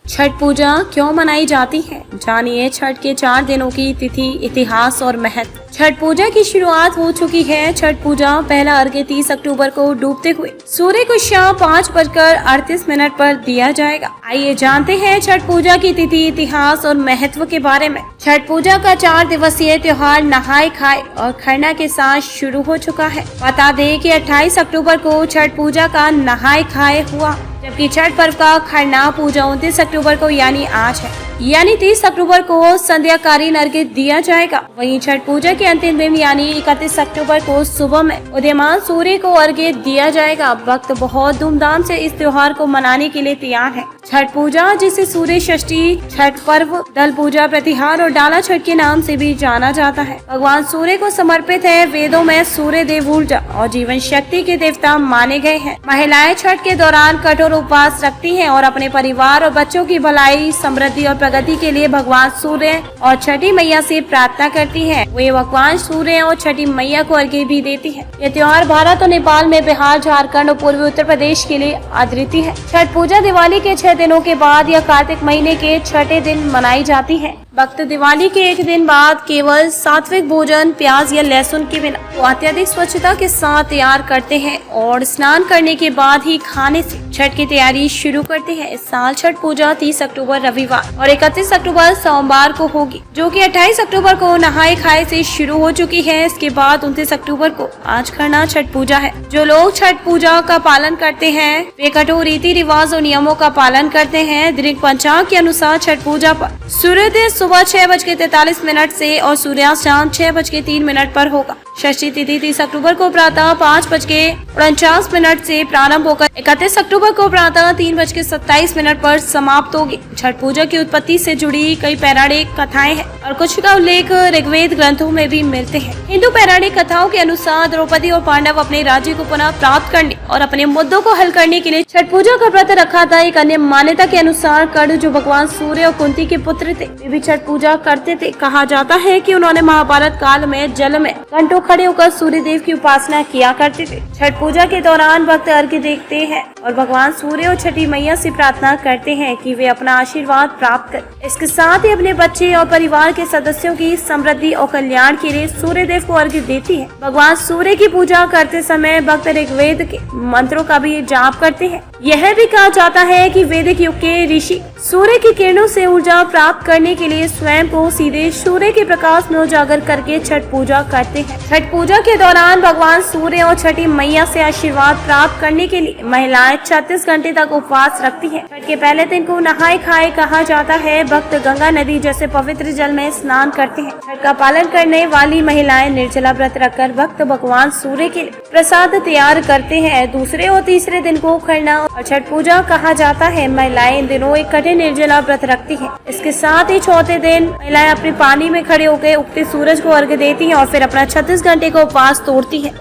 छठ पूजा क्यों मनाई जाती है, जानिए छठ के 4 दिनों की तिथि, इतिहास और महत्व। छठ पूजा की शुरुआत हो चुकी है। छठ पूजा पहला अर्घ्य 30 अक्टूबर को डूबते हुए सूर्य को शाम 5:38 पर दिया जाएगा। आइए जानते हैं छठ पूजा की तिथि, इतिहास और महत्व के बारे में। छठ पूजा का 4 दिवसीय त्योहार नहाए खाए और खरना के साथ शुरू हो चुका है। बता दें कि 28 अक्टूबर को छठ पूजा का नहाए खाए हुआ, जबकि छठ पर्व का खरना पूजा 29 अक्टूबर को यानी आज है, यानी 30 अक्टूबर को संध्याकालीन अर्घ्य दिया जाएगा। वहीं छठ पूजा के अंतिम दिन यानी 31 अक्टूबर को सुबह में उदीयमान सूर्य को अर्घ्य दिया जाएगा। भक्त बहुत धूमधाम से इस त्योहार को मनाने के लिए तैयार है। छठ पूजा, जिसे सूर्य षष्ठी, छठ पर्व, दल पूजा, प्रतिहार और डाला छठ के नाम से भी जाना जाता है, भगवान सूर्य को समर्पित है। वेदों में सूर्य देव ऊर्जा और जीवन शक्ति के देवता माने गए हैं। महिलाएं छठ के दौरान कठोर उपवास रखती हैं और अपने परिवार और बच्चों की भलाई, समृद्धि और प्रगति के लिए भगवान सूर्य और छठी मैया से प्रार्थना करती हैं। वे भगवान सूर्य और छठी मैया को अर्घ्य भी देती हैं। यह त्योहार भारत और नेपाल में, बिहार, झारखंड और पूर्वी उत्तर प्रदेश के लिए अद्वितीय है। छठ पूजा दिवाली के 6 दिनों के बाद या कार्तिक महीने के 6ठे दिन मनाई जाती है। भक्त दिवाली के 1 दिन बाद केवल सात्विक भोजन, प्याज या लहसुन के बिना अत्यधिक स्वच्छता के साथ तैयार करते हैं और स्नान करने के बाद ही खाने से छठ की तैयारी शुरू करते हैं। इस साल छठ पूजा 30 अक्टूबर रविवार और 31 अक्टूबर सोमवार को होगी, जो कि 28 अक्टूबर को नहाए खाए से शुरू हो चुकी है। इसके बाद 29 अक्टूबर को आज खरना छठ पूजा है। जो लोग छठ पूजा का पालन करते हैं वे कठोर रीति रिवाज और नियमों का पालन करते हैं। दैनिक पंचांग के अनुसार छठ पूजा पर सूर्योदय सुबह 6:43 से और सूर्यास्त शाम 6:03 पर होगा। षष्ठी तिथि 30 अक्टूबर को प्रातः 5:49 से प्रारंभ होकर 31 अक्टूबर को प्रातः 3:27 पर समाप्त होगी। छठ पूजा की उत्पत्ति से जुड़ी कई पौराणिक कथाएं हैं और कुछ का उल्लेख ऋग्वेद ग्रंथों में भी मिलते हैं। हिंदू पौराणिक कथाओं के अनुसार द्रौपदी और पांडव अपने राज्य को पुनः प्राप्त करने और अपने मुद्दों को हल करने के लिए छठ पूजा का व्रत रखा था। एक अन्य मान्यता के अनुसार कर्ण, जो भगवान सूर्य और कुंती के पुत्र थे, वे भी छठ पूजा करते थे। कहा जाता है कि उन्होंने महाभारत काल में जल में घंटों खड़े होकर सूर्य देव की उपासना किया करते थे। छठ पूजा के दौरान भक्त अर्घ्य देखते हैं और भगवान सूर्य और छठी मैया से प्रार्थना करते हैं कि वे अपना आशीर्वाद प्राप्त करें। इसके साथ ही अपने बच्चे और परिवार के सदस्यों की समृद्धि और कल्याण के लिए सूर्य देव को अर्घ्य देती है। भगवान सूर्य की पूजा करते समय भक्त ऋग्वेद के मंत्रों का भी जाप करते हैं। यह भी कहा जाता है कि वैदिक युग के ऋषि सूर्य की किरणों से ऊर्जा प्राप्त करने के लिए स्वयं को सीधे सूर्य के प्रकाश में उजागर करके छठ पूजा करते हैं। छठ पूजा के दौरान भगवान सूर्य और छठी मैया से आशीर्वाद प्राप्त करने के लिए महिलाएं 36 घंटे तक उपवास रखती हैं। छठ के पहले दिन को नहाए खाए कहा जाता है। भक्त गंगा नदी जैसे पवित्र जल में स्नान करते हैं। छठ का पालन करने वाली महिलाएं निर्जला व्रत रखकर भक्त भगवान सूर्य के लिए प्रसाद तैयार करते हैं। दूसरे और तीसरे दिन को खरना और छठ पूजा कहा जाता है। महिलाएं इन दिनों एक कठिन निर्जला व्रत रखती हैं। इसके साथ ही चौथे दिन महिलाएं अपने पानी में खड़े होकर उगते सूरज को अर्घ्य देती हैं और फिर अपना 36 घंटे का उपवास तोड़ती हैं।